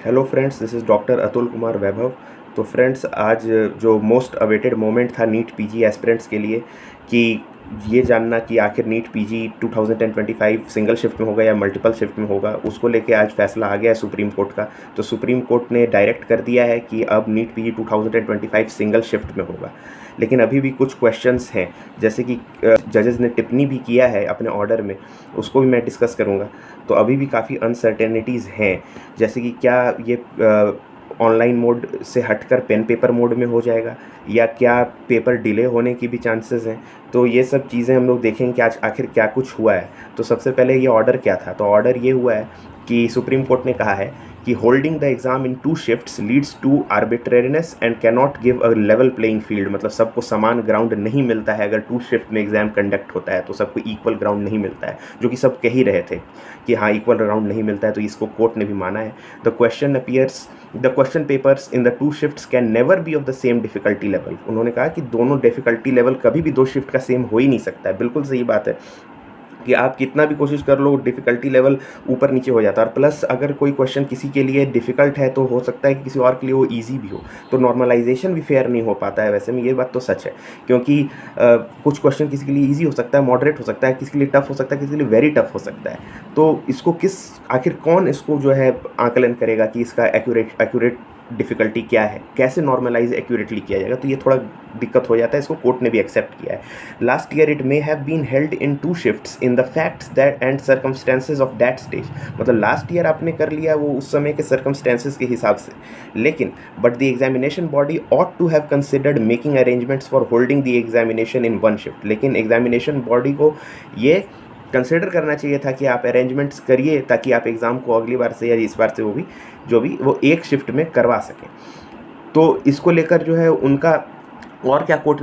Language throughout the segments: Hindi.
Hello friends, this is doctor Atul Kumar Vaibhav. तो फ्रेंड्स, आज जो मोस्ट अवेटेड मोमेंट था नीट पीजी एस्पिरेंट्स के लिए कि ये जानना कि आखिर नीट पीजी 2025 सिंगल शिफ्ट में होगा या मल्टीपल शिफ्ट में होगा, उसको लेके आज फैसला आ गया है सुप्रीम कोर्ट का। तो सुप्रीम कोर्ट ने डायरेक्ट कर दिया है कि अब नीट पीजी 2025 सिंगल शिफ्ट में होगा। लेकिन अभी भी कुछ क्वेश्चंस हैं, जैसे कि जजेस ने टिप्पणी भी किया है अपने ऑर्डर में, उसको भी मैं डिस्कस करूँगा। तो अभी भी काफ़ी अनसर्टेनिटीज़ हैं, जैसे कि क्या ये ऑनलाइन मोड से हटकर पेन पेपर मोड में हो जाएगा, या क्या पेपर डिले होने की भी चांसेस हैं। तो ये सब चीज़ें हम लोग देखेंगे कि आज आखिर क्या कुछ हुआ है। तो सबसे पहले ये ऑर्डर क्या था, तो ऑर्डर ये हुआ है कि सुप्रीम कोर्ट ने कहा है कि holding the exam in 2 shifts leads to arbitrariness and can not give a level playing field. मतलब सबको समान ग्राउंड नहीं मिलता है। अगर 2 शिफ्ट में एग्ज़ाम कंडक्ट होता है तो सबको इक्वल ग्राउंड नहीं मिलता है, जो कि सब कह ही रहे थे कि हाँ, इक्वल ग्राउंड नहीं मिलता है। तो इसको कोर्ट ने भी माना है। The question papers in the 2 shifts can never B of the same difficulty level. उन्होंने कहा कि दोनों डिफिकल्टी लेवल कभी भी 2 शिफ्ट का सेम हो ही नहीं सकता है। बिल्कुल सही बात है कि आप कितना भी कोशिश कर लो, डिफ़िकल्टी लेवल ऊपर नीचे हो जाता है। और प्लस अगर कोई क्वेश्चन किसी के लिए डिफ़िकल्ट है तो हो सकता है कि किसी और के लिए वो ईज़ी भी हो। तो नॉर्मलाइजेशन भी फेयर नहीं हो पाता है। वैसे में ये बात तो सच है, क्योंकि कुछ क्वेश्चन किसी के लिए ईज़ी हो सकता है, मॉडरेट हो सकता है, किसी के लिए टफ़ हो सकता है, किसी के लिए वेरी टफ़ हो सकता है। तो इसको आखिर कौन इसको जो है आकलन करेगा कि इसका एक्यूरेट डिफ़िकल्टी क्या है, कैसे नॉर्मलाइज एक्यूरेटली किया जाएगा। तो ये थोड़ा दिक्कत हो जाता है। इसको कोर्ट ने भी एक्सेप्ट किया है। Last year it may have been held in 2 shifts in the facts that and circumstances of that stage. मतलब लास्ट ईयर आपने कर लिया वो उस समय के सर्कमस्टेंसेज के हिसाब से, लेकिन but the examination body ought to have considered making arrangements for holding the examination in 1 shift. लेकिन एग्जामिनेशन बॉडी को ये कंसिडर करना चाहिए था कि आप अरेंजमेंट्स करिए ताकि आप एग्ज़ाम को अगली बार से या इस बार से वो एक शिफ्ट में करवा सकें। तो इसको लेकर जो है उनका और क्या कोर्ट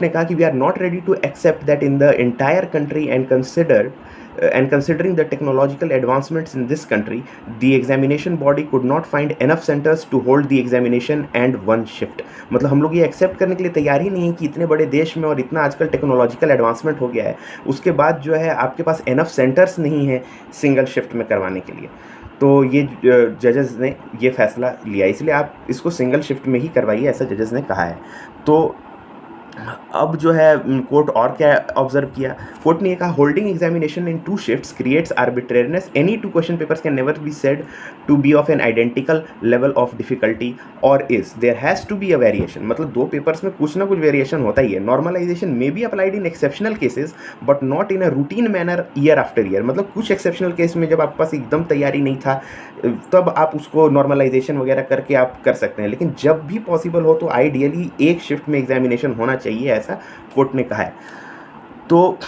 ने कहा कि we are not ready to accept that in the entire country and considering the technological advancements in this country the examination body could not find enough centres to hold the examination and 1 shift. मतलब हम लोग ये एक्सेप्ट करने के लिए तैयार ही नहीं है कि इतने बड़े देश में और इतना आजकल टेक्नोलॉजिकल एडवांसमेंट हो गया है, उसके बाद जो है आपके पास एनफ सेंटर्स नहीं है सिंगल शिफ्ट में करवाने के लिए। तो ये जजेस ने ये फैसला लिया, इसलिए आप इसको सिंगल शिफ्ट में ही करवाइए, ऐसा जजेस ने कहा है। तो अब जो है कोर्ट और क्या ऑब्जर्व किया, कोर्ट ने ये कहा holding examination in 2 shifts creates arbitrariness. Any 2 question papers can never be said to be of an identical level of difficulty और is there has to be a variation. मतलब 2 पेपर्स में कुछ ना कुछ वेरिएशन होता ही है। Normalisation may be applied in exceptional cases but not in a routine manner year after year. मतलब कुछ एक्सेप्शनल केस में जब आपके पास एकदम तैयारी नहीं था तब आप उसको नॉर्मलाइजेशन वगैरह करके आप कर सकते हैं, लेकिन जब भी पॉसिबल हो तो आइडियली एक शिफ्ट में एग्जामिनेशन होना चाहिए, ऐसा कोर्ट ने कहा है। तो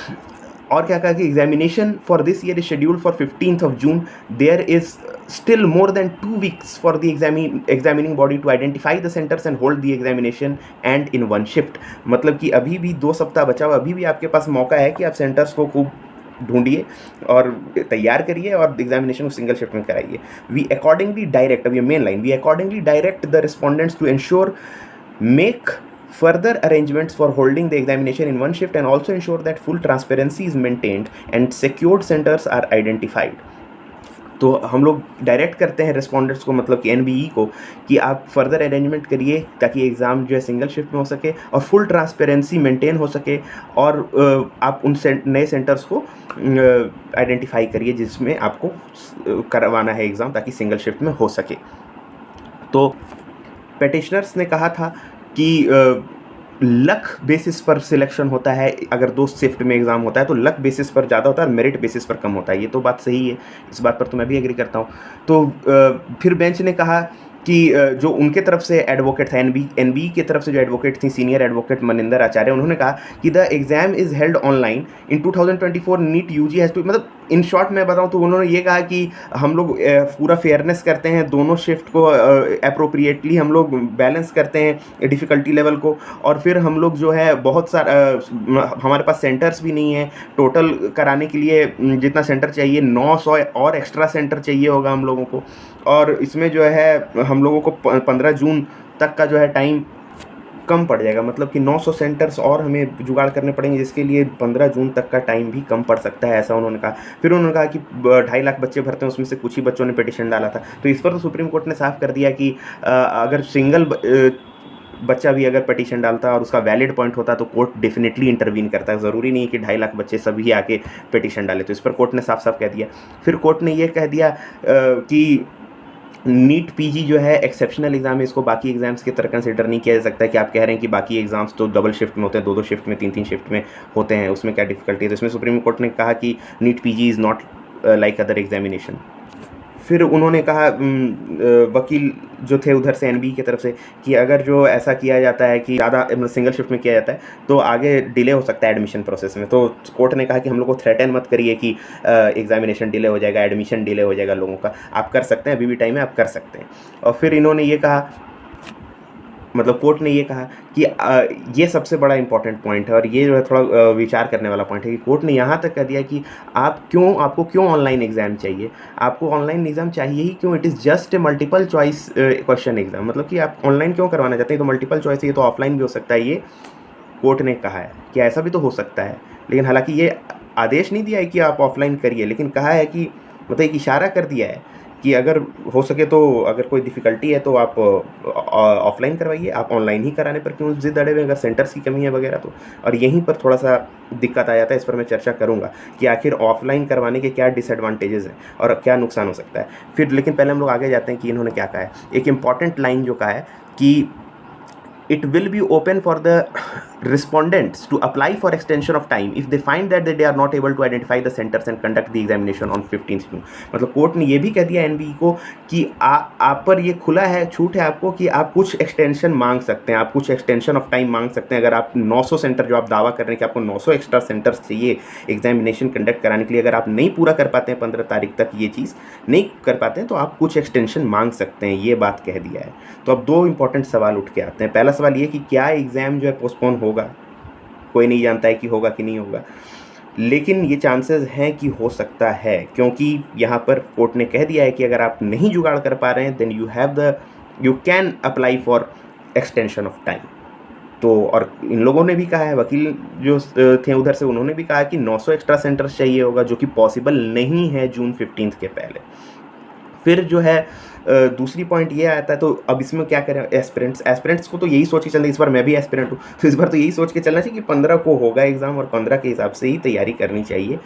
और क्या कहा कि examination for this year is scheduled for 15th of June। There is still more than 2 weeks for the examining body to identify the centers and hold the examination and in 1 shift। मतलब कि अभी भी 2 सप्ताह बचा हुआ, अभी भी आपके पास मौका है कि आप सेंटर्स को खूब ढूंढिए और तैयार करिए और एग्जामिनेशन को सिंगल शिफ्ट में कराइए। वी अकॉर्डिंगली डायरेक्ट, अब ये main line, we accordingly direct the respondents to ensure make further arrangements for holding the examination in 1 shift and also ensure that full transparency is maintained and secured centers are identified। तो हम लोग डायरेक्ट करते हैं रिस्पोंडेंट्स को, मतलब कि एनबीई को, कि आप फर्दर अरेंजमेंट करिए ताकि एग्ज़ाम जो है सिंगल शिफ्ट में हो सके और फुल ट्रांसपेरेंसी मेंटेन हो सके, और आप उन नए सेंटर्स को आइडेंटिफाई करिए जिसमें आपको करवाना है एग्ज़ाम, ताकि सिंगल शिफ्ट में हो सके। तो पेटिशनर्स ने कहा था कि लक बेसिस पर सिलेक्शन होता है। अगर 2 शिफ्ट में एग्ज़ाम होता है तो लक बेसिस पर ज़्यादा होता है और मेरिट बेसिस पर कम होता है। ये तो बात सही है, इस बात पर तो मैं भी एग्री करता हूँ। तो फिर बेंच ने कहा कि जो उनके तरफ से एडवोकेट था, एनबी की तरफ से जो एडवोकेट थी, सीनियर एडवोकेट मनिंदर आचार्य, उन्होंने कहा कि the exam is held online in 2024 NEET UG has to, मतलब इन शॉर्ट मैं बताऊं तो उन्होंने ये कहा कि हम लोग पूरा फेयरनेस करते हैं, दोनों शिफ्ट को अप्रोप्रिएटली हम लोग बैलेंस करते हैं डिफ़िकल्टी लेवल को, और फिर हम लोग जो है बहुत सारा हमारे पास सेंटर्स भी नहीं है टोटल कराने के लिए। जितना सेंटर चाहिए 900 और एक्स्ट्रा सेंटर चाहिए होगा हम लोगों को, और इसमें जो है हम लोगों को 15 जून तक का जो है टाइम कम पड़ जाएगा, मतलब कि 900 सेंटर्स और हमें जुगाड़ करने पड़ेंगे, जिसके लिए 15 जून तक का टाइम भी कम पड़ सकता है, ऐसा उन्होंने कहा। फिर उन्होंने कहा कि 2.5 लाख बच्चे भरते हैं, उसमें से कुछ ही बच्चों ने पिटिशन डाला था। तो इस पर तो सुप्रीम कोर्ट ने साफ कर दिया कि अगर सिंगल बच्चा भी अगर पिटीशन डालता है और उसका वैलिड पॉइंट होता है तो कोर्ट डेफिनेटली इंटरवीन करता है। ज़रूरी नहीं है कि 2.5 लाख बच्चे सभी आके पिटीशन डाले। तो इस पर कोर्ट ने साफ साफ कह दिया। फिर कोर्ट ने ये कह दिया कि नीट पीजी जो है एक्सेप्शनल एग्जाम है, इसको बाकी एग्जाम्स की तरह कंसिडर नहीं किया जा सकता है कि आप कह रहे हैं कि बाकी एग्जाम्स तो डबल शिफ्ट में होते हैं, 2-2 शिफ्ट में, 3-3 शिफ्ट में होते हैं, उसमें क्या डिफिकल्टी है। तो इसमें सुप्रीम कोर्ट ने कहा कि NEET PG is not like other examination. फिर उन्होंने कहा वकील जो थे उधर से एनबी की तरफ से कि अगर जो ऐसा किया जाता है कि ज़्यादा सिंगल शिफ्ट में किया जाता है तो आगे डिले हो सकता है एडमिशन प्रोसेस में। तो कोर्ट ने कहा कि हम लोग को थ्रेटन मत करिए कि एग्जामिनेशन डिले हो जाएगा, एडमिशन डिले हो जाएगा लोगों का, आप कर सकते हैं, अभी भी टाइम है, आप कर सकते हैं। और फिर इन्होंने ये कहा, मतलब कोर्ट ने ये कहा कि ये सबसे बड़ा इंपॉर्टेंट पॉइंट है और ये जो है थोड़ा विचार करने वाला पॉइंट है कि कोर्ट ने यहाँ तक कह दिया कि आपको क्यों ऑनलाइन एग्ज़ाम चाहिए, आपको ऑनलाइन एग्ज़ाम चाहिए ही क्यों, it is just a multiple choice question exam, मतलब कि आप ऑनलाइन क्यों करवाना चाहते हैं, तो मल्टीपल चॉइस है, ये तो ऑफलाइन भी हो सकता है। ये कोर्ट ने कहा है कि ऐसा भी तो हो सकता है, लेकिन हालांकि ये आदेश नहीं दिया है कि आप ऑफलाइन करिए, लेकिन कहा है कि मतलब एक इशारा कर दिया है कि अगर हो सके तो अगर कोई डिफ़िकल्टी है तो आप ऑफलाइन करवाइए, आप ऑनलाइन ही कराने पर क्यों ज़िद अड़े हुए, अगर सेंटर्स की कमी है वगैरह तो। और यहीं पर थोड़ा सा दिक्कत आ जाता है, इस पर मैं चर्चा करूँगा कि आखिर ऑफलाइन करवाने के क्या डिसएडवांटेजेस हैं और क्या नुकसान हो सकता है। फिर लेकिन पहले हम लोग आगे जाते हैं कि इन्होंने क्या कहा है। एक इम्पॉर्टेंट लाइन जो कहा है कि it will be open for the respondents to apply for extension of time if they find that they are not able to identify the centers and conduct the examination on 15th June। मतलब कोर्ट ने ये भी कह दिया एनबीई को कि आप पर ये खुला है, छूट है आपको कि आप कुछ एक्सटेंशन मांग सकते हैं, आप कुछ एक्सटेंशन ऑफ टाइम मांग सकते हैं। अगर आप 900 सेंटर जो आप दावा कर रहे हैं कि आपको 900 एक्स्ट्रा सेंटर्स चाहिए एग्जामिनेशन कंडक्ट कराने के लिए, अगर आप नहीं पूरा कर पाते हैं 15 तारीख तक, ये चीज़ नहीं कर पाते हैं तो आप कुछ एक्सटेंशन मांग सकते हैं, ये बात कह दिया है। तो अब 2 इंपॉर्टेंट सवाल उठ के आते हैं। पहला सवाल ये कि क्या एग्ज़ाम जो है पोस्टपोन होगा, कोई नहीं जानता है कि होगा कि नहीं होगा, लेकिन ये चांसेस हैं कि हो सकता है, क्योंकि यहाँ पर कोर्ट ने कह दिया है कि अगर आप नहीं जुगाड़ कर पा रहे हैं then you can apply for extension of time. तो और इन लोगों ने भी कहा है, वकील जो थे उधर से, उन्होंने भी कहा कि 900 एक्स्ट्रा सेंटर्स चाहिए होगा, जो कि पॉसिबल नहीं है जून 15 के पहले। फिर जो है दूसरी पॉइंट ये आता है, तो अब इसमें क्या करें एस्पिरेंट्स को तो यही सोच के चलना, इस बार मैं भी एस्पिरेंट हूँ तो इस बार तो यही सोच के चलना चाहिए कि 15 को होगा एग्ज़ाम और 15 के हिसाब से ही तैयारी करनी चाहिए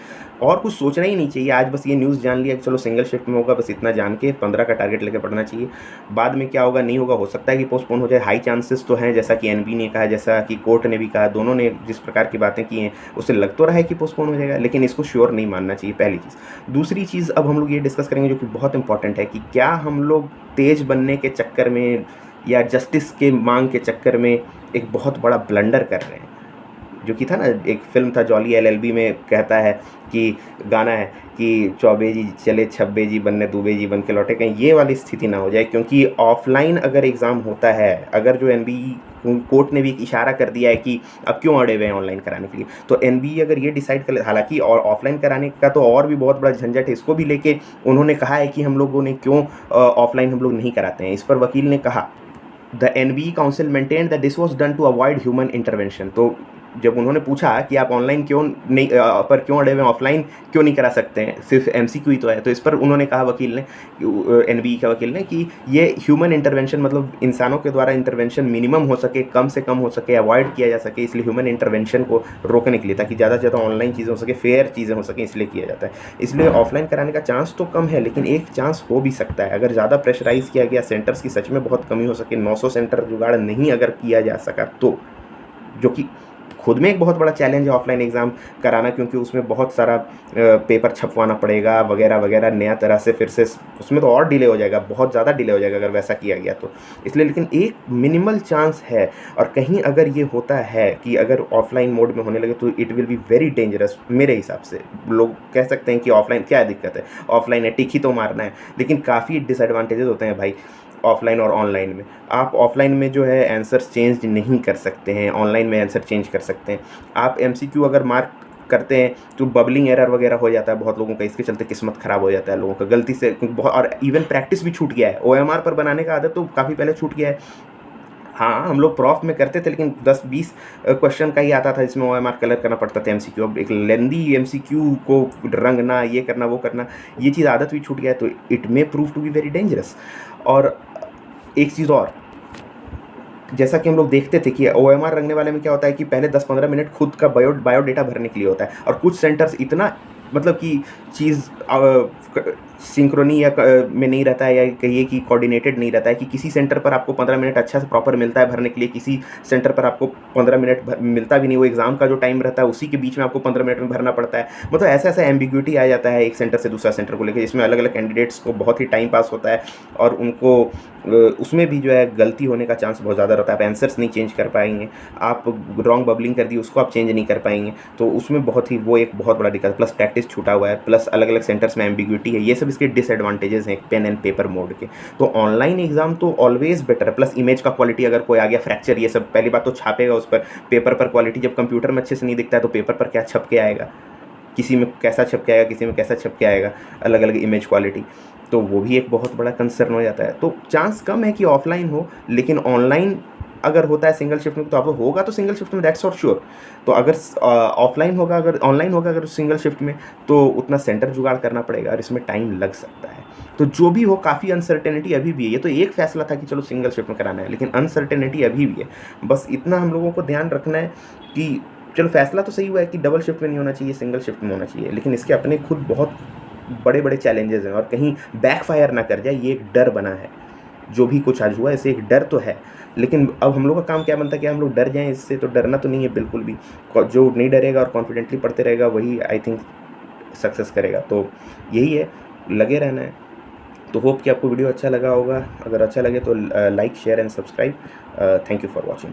और कुछ सोचना ही नहीं चाहिए। आज बस ये न्यूज़ जान लिया कि चलो सिंगल शिफ्ट में होगा, बस इतना जान के 15 का टारगेट लेकर पढ़ना चाहिए। बाद में क्या होगा नहीं होगा, हो सकता है कि पोस्टपोन हो जाए, हाई चांसेस तो हैं, जैसा कि एनबी ने कहा, जैसा कि कोर्ट ने भी कहा, दोनों ने जिस प्रकार की बातें की हैं उससे लग तो रहा है कि पोस्टपोन हो जाएगा, लेकिन इसको श्योर नहीं मानना चाहिए, पहली चीज़। दूसरी चीज़ अब हम लोग ये डिस्कस करेंगे जो कि बहुत इंपॉर्टेंट है कि क्या हम लोग तेज बनने के चक्कर में या जस्टिस के मांग के चक्कर में एक बहुत बड़ा ब्लंडर कर रहे हैं। जो कि था ना, एक फिल्म था जॉली एलएलबी में कहता है कि गाना है कि चौबे जी चले छब्बे जी बनने दूबे जी बन के लौटे, कहीं ये वाली स्थिति ना हो जाए। क्योंकि ऑफलाइन अगर एग्ज़ाम होता है, अगर जो एनबीई कोर्ट ने भी एक इशारा कर दिया है कि अब क्यों अड़े हुए हैं ऑनलाइन कराने के लिए, तो एनबीई अगर ये डिसाइड कर ले, हालांकि और ऑफलाइन कराने का तो और भी बहुत बड़ा झंझट है, इसको भी लेके उन्होंने कहा है कि हम लोगों ने क्यों ऑफलाइन हम लोग नहीं कराते हैं। इस पर वकील ने कहा the NBE council maintained that this was done to avoid human intervention. तो जब उन्होंने पूछा कि आप ऑनलाइन क्यों नहीं पर क्यों अड़े हुए हैं, ऑफलाइन क्यों नहीं करा सकते हैं, सिर्फ एमसीक्यू ही तो है, तो इस पर उन्होंने कहा वकील ने, एनबीई का वकील ने, कि ये ह्यूमन इंटरवेंशन मतलब इंसानों के द्वारा इंटरवेंशन मिनिमम हो सके, कम से कम हो सके, अवॉइड किया जा सके, इसलिए ह्यूमन इंटरवेंशन को रोकने के लिए, ताकि ज़्यादा से ज़्यादा ऑनलाइन चीज़ें हो सके, फेयर चीज़ें हो सकें, इसलिए किया जाता है। इसलिए ऑफलाइन कराने का चांस तो कम है, लेकिन एक चांस हो भी सकता है अगर ज़्यादा प्रेशराइज़ किया गया, सेंटर्स की सच में बहुत कमी हो सके, 900 सेंटर जुगाड़ नहीं अगर किया जा सका तो, जो कि खुद में एक बहुत बड़ा चैलेंज है ऑफलाइन एग्ज़ाम कराना, क्योंकि उसमें बहुत सारा पेपर छपवाना पड़ेगा वगैरह वगैरह, नया तरह से फिर से उसमें तो और डिले हो जाएगा, बहुत ज़्यादा डिले हो जाएगा अगर वैसा किया गया तो। इसलिए लेकिन एक मिनिमल चांस है, और कहीं अगर ये होता है कि अगर ऑफलाइन मोड में होने लगे तो it will be very dangerous. मेरे हिसाब से लोग कह सकते हैं कि ऑफलाइन क्या दिक्कत है, ऑफलाइन है, टिक ही तो मारना है, लेकिन काफ़ी डिसएडवांटेजेस होते हैं भाई ऑफलाइन और ऑनलाइन में। आप ऑफलाइन में जो है आंसर्स चेंज नहीं कर सकते हैं, ऑनलाइन में आंसर चेंज कर सकते हैं। आप एमसीक्यू अगर मार्क करते हैं तो बबलिंग एरर वगैरह हो जाता है बहुत लोगों का, इसके चलते किस्मत ख़राब हो जाता है लोगों का गलती से, और इवन प्रैक्टिस भी छूट गया है, ओएमआर पर बनाने का आदत तो काफ़ी पहले छूट गया है। हाँ, हम लोग प्रॉफ में करते थे, लेकिन 10-20 क्वेश्चन का ही आता था जिसमें ओएमआर कलर करना पड़ता था एमसीक्यू। अब एक लेंदी एमसीक्यू को रंगना, ये करना, वो करना, ये चीज़ आदत भी छूट गया है, तो it may prove to be very dangerous. और एक चीज़ और, जैसा कि हम लोग देखते थे कि ओएमआर रंगने वाले में क्या होता है कि पहले 10-15 मिनट खुद का बायोडाटा भरने के लिए होता है, और कुछ सेंटर्स इतना मतलब कि चीज़ सिंक्रोनी या में नहीं रहता है, या कहिए कि कोऑर्डिनेटेड नहीं रहता है, कि किसी सेंटर पर आपको 15 मिनट अच्छा से प्रॉपर मिलता है भरने के लिए, किसी सेंटर पर आपको 15 मिनट मिलता भी नहीं, वो एग्ज़ाम का जो टाइम रहता है उसी के बीच में आपको 15 मिनट में भरना पड़ता है। मतलब ऐसा एम्बिग्यूटी आ जाता है एक सेंटर से दूसरा सेंटर को लेकर, जिसमें अलग अलग कैंडिडेट्स को बहुत ही टाइम पास होता है, और उनको उसमें भी जो है गलती होने का चांस बहुत ज़्यादा रहता है। आप आंसर्स नहीं चेंज कर पाएंगे, आप रॉन्ग बबलिंग कर दी उसको आप चेंज नहीं कर पाएंगे, तो उसमें बहुत ही वो एक बहुत बड़ा दिक्कत, प्लस प्रैक्टिस छूटा हुआ है, प्लस अलग अलग सेंटर्स में एम्बिग्यूटी है, ये सब इसके डिसएडवांटेजेस हैं पेन एंड पेपर मोड के। तो ऑनलाइन एग्जाम तो ऑलवेज बेटर है, प्लस इमेज का क्वालिटी अगर कोई आ गया फ्रैक्चर ये सब, पहली बात तो छापेगा उस पर, पेपर पर क्वालिटी जब कंप्यूटर में अच्छे से नहीं दिखता है तो पेपर पर क्या छप के आएगा, किसी में कैसा छप के आएगा, किसी में कैसा छप के आएगा, अलग अलग इमेज क्वालिटी, तो वो भी एक बहुत बड़ा कंसर्न हो जाता है। तो चांस कम है कि ऑफलाइन हो, लेकिन ऑनलाइन अगर होता है सिंगल शिफ्ट में तो आपको होगा तो सिंगल शिफ्ट में, दैट्स फॉर श्योर। तो अगर ऑफलाइन होगा, अगर ऑनलाइन होगा अगर सिंगल शिफ्ट में, तो उतना सेंटर जुगाड़ करना पड़ेगा और इसमें टाइम लग सकता है। तो जो भी हो, काफ़ी अनसर्टेनिटी अभी भी है। ये तो एक फैसला था कि चलो सिंगल शिफ्ट में कराना है, लेकिन अनसर्टेनिटी अभी भी है। बस इतना हम लोगों को ध्यान रखना है कि चलो फैसला तो सही हुआ है कि डबल शिफ्ट में नहीं होना चाहिए, सिंगल शिफ्ट में होना चाहिए, लेकिन इसके अपने खुद बहुत बड़े बड़े चैलेंजेस हैं, और कहीं बैकफायर ना कर जाए, ये एक डर बना है। जो भी कुछ आज हुआ इससे एक डर तो है, लेकिन अब हम लोग का काम क्या बनता है कि हम लोग डर जाएं इससे, तो डरना तो नहीं है बिल्कुल भी। जो नहीं डरेगा और कॉन्फिडेंटली पढ़ते रहेगा वही आई थिंक सक्सेस करेगा। तो यही है, लगे रहना है। तो होप कि आपको वीडियो अच्छा लगा होगा, अगर अच्छा लगे तो like share and subscribe. Thank you for watching.